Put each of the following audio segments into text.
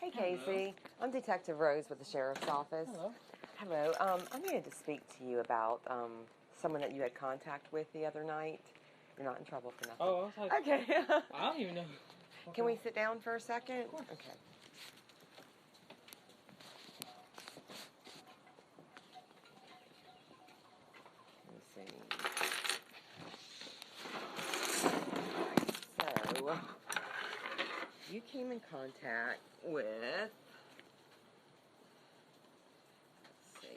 Hey, Casey. I'm Detective Rose with the Sheriff's Office. Hello. Hello. I needed to speak to you about someone that you had contact with the other night. You're not in trouble for nothing. Oh, I was like, okay. I don't even know. Can we sit down for a second? Of course. Okay. Let me see. So, you came in contact with, let's see.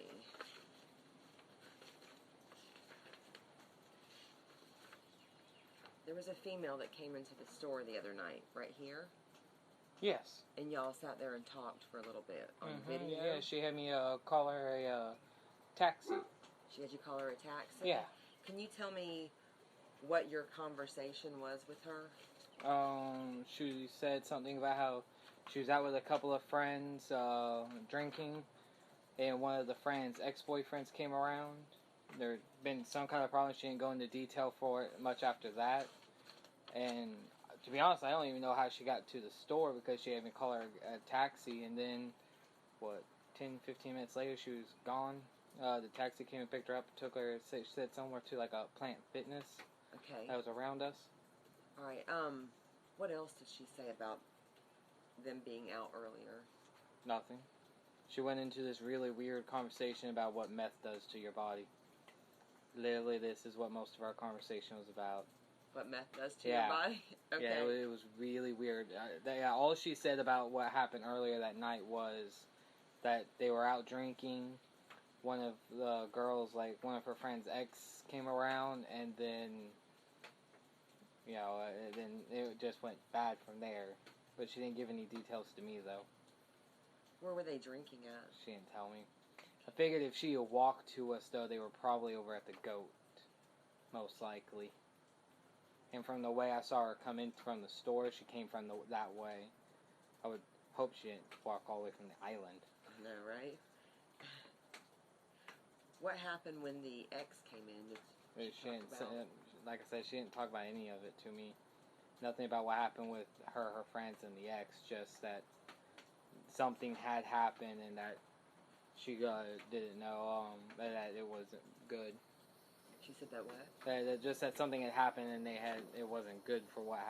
There was a female that came into the store the other night, right here. Yes. And y'all sat there and talked for a little bit on video. Yeah, she had me call her a taxi. She had you call her a taxi? Yeah. Can you tell me what your conversation was with her? She said something about how she was out with a couple of friends drinking, and one of the friends' ex-boyfriends came around. There had been some kind of problem. She didn't go into detail for it much after that. And to be honest, I don't even know how she got to the store because she had me call her a taxi, and then, 10, 15 minutes later, she was gone. The taxi came and picked her up, took her, she said somewhere to like a Plant Fitness that was around us. Alright, what else did she say about them being out earlier? Nothing. She went into this really weird conversation about what meth does to your body. Literally, this is what most of our conversation was about. What meth does to your body? Okay. Yeah, it was really weird. All she said about what happened earlier that night was that they were out drinking. One of the girls, like one of her friend's ex, came around, and then, then it just went bad from there. But she didn't give any details to me, though. Where were they drinking at? She didn't tell me. I figured if she had walked to us, though, they were probably over at the Goat, most likely. And from the way I saw her come in from the store, she came from that way. I would hope she didn't walk all the way from the island. I know, right? What happened when the ex came in? Like I said, she didn't talk about any of it to me. Nothing about what happened with her friends, and the ex. Just that something had happened and that she didn't know that it wasn't good. She said that what? Just that something had happened and it wasn't good for what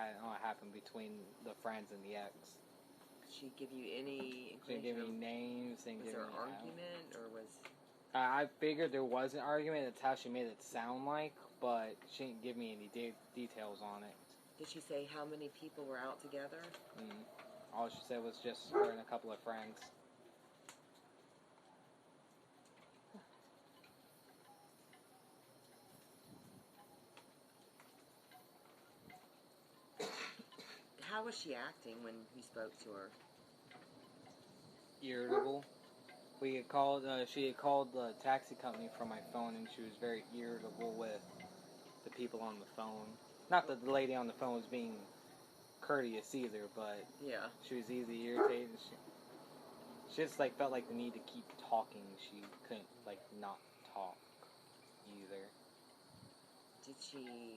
happened between the friends and the ex. Did she give you any inclination? She didn't give me names. Was there an argument or was? I figured there was an argument. That's how she made it sound like, but she didn't give me any details on it. Did she say how many people were out together? All she said was just her and a couple of friends. How was she acting when you spoke to her? Irritable. She had called the taxi company from my phone, and she was very irritable with the people on the phone. Not that the lady on the phone was being courteous either, but yeah, she was easily irritated. She just felt like the need to keep talking. She couldn't not talk either.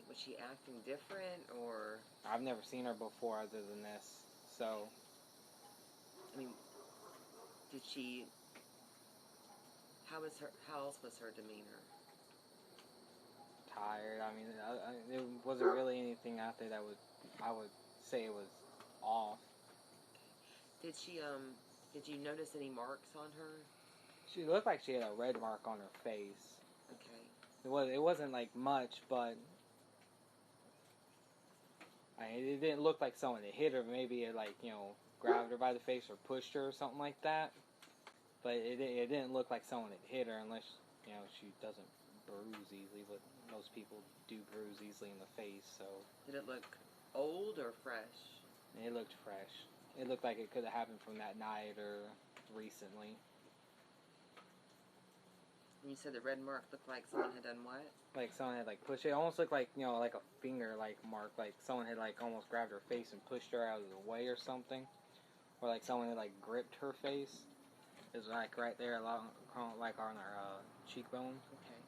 Was she acting different, or? I've never seen her before other than this, so. I mean, did she? How else was her demeanor? Tired. I mean, there wasn't really anything out there that I would say it was off. Did she? Did you notice any marks on her? She looked like she had a red mark on her face. Okay. It wasn't much, but it didn't look like someone had hit her. Maybe it grabbed her by the face or pushed her or something like that. But it didn't look like someone had hit her unless she doesn't bruise easily. But most people do bruise easily in the face. So did it look old or fresh? It looked fresh. It looked like it could have happened from that night or recently. You said the red mark looked like someone had done what? Like someone had pushed it. It almost looked like like a finger mark. Like someone had almost grabbed her face and pushed her out of the way or something. Or someone had gripped her face. It was right there along on our cheekbone. Okay.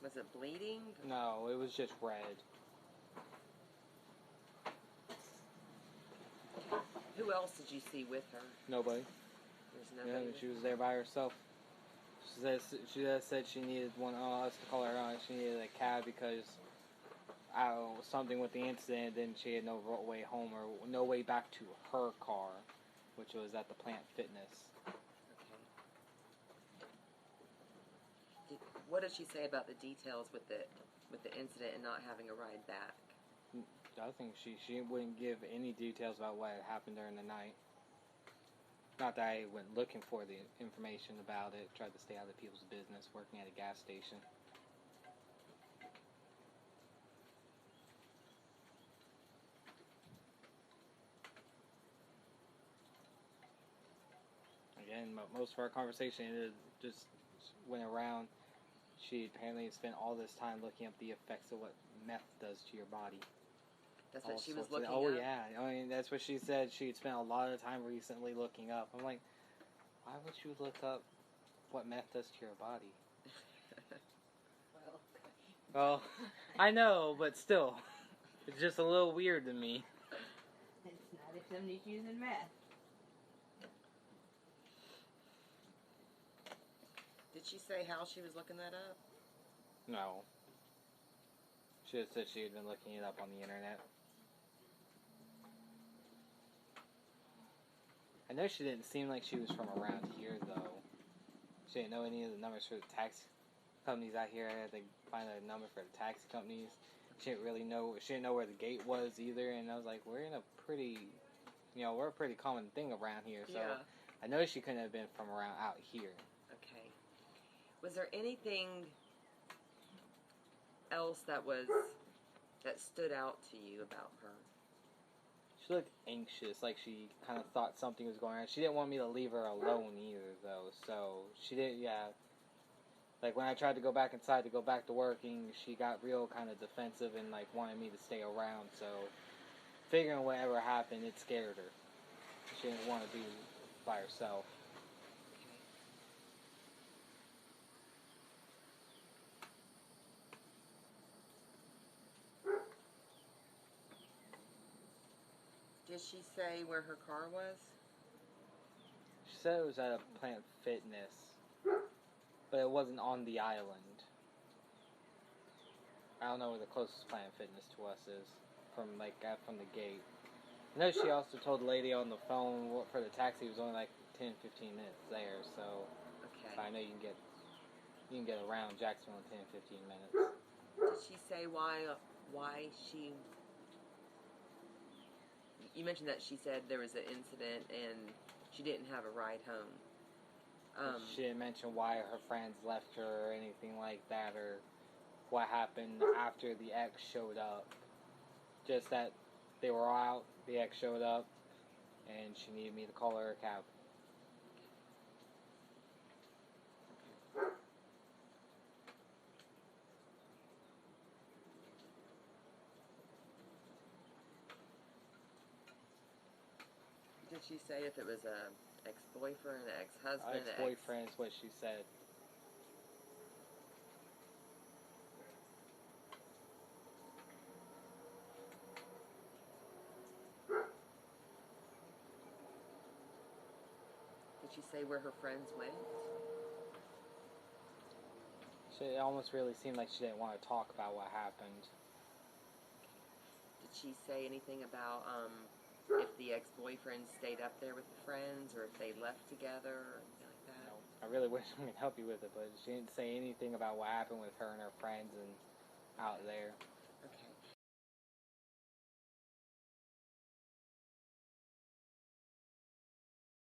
Was it bleeding? No, it was just red. Who else did you see with her? Nobody. There's nobody. Yeah, she was there by herself. She said she needed us to call her on. She needed a cab because something with the incident. Then she had no way home or no way back to her car, which was at the Plant Fitness. Okay. What did she say about the details with the incident and not having a ride back? I think she wouldn't give any details about what had happened during the night. Not that I went looking for the information about it. Tried to stay out of people's business working at a gas station. Again, most of our conversation just went around. She apparently spent all this time looking up the effects of what meth does to your body. That's what she was Oh, looking oh up? yeah. I mean, that's what she said. She'd spent a lot of time recently looking up. I'm like, why would you look up what meth does to your body? Well, I know, but still. It's just a little weird to me. It's not if somebody's using meth. Did she say how she was looking that up? No. She just said she had been looking it up on the internet. I know she didn't seem like she was from around here, though. She didn't know any of the numbers for the taxi companies out here. I had to find a number for the taxi companies. She didn't really know. She didn't know where the gate was either. And I was like, we're in a pretty, we're a pretty common thing around here. So Yeah. I know she couldn't have been from around out here. Okay. Was there anything else that stood out to you about her? She looked anxious, like she kind of thought something was going on. She didn't want me to leave her alone either, though. So she didn't, Like when I tried to go back inside to go back to working, she got real kind of defensive and like wanted me to stay around. So figuring whatever happened, it scared her. She didn't want to be by herself. Did she say where her car was? She said it was at a Plant Fitness, but it wasn't on the island. I don't know where the closest Plant Fitness to us is from the gate. I know she also told the lady on the phone for the taxi it was only like 10-15 minutes there, so Okay. I know you can get around Jacksonville in 10-15 minutes. Did she say why she... You mentioned that she said there was an incident and she didn't have a ride home. She didn't mention why her friends left her or anything like that, or what happened after the ex showed up. Just that they were out, the ex showed up, and she needed me to call her a cab. Did she say if it was a ex-boyfriend, an ex-husband, Ex-boyfriend is what she said. Did she say where her friends went? It almost really seemed like she didn't want to talk about what happened. Did she say anything about if the ex-boyfriend stayed up there with the friends or if they left together or anything like that? No, I really wish I could help you with it, but she didn't say anything about what happened with her and her friends and out there. Okay.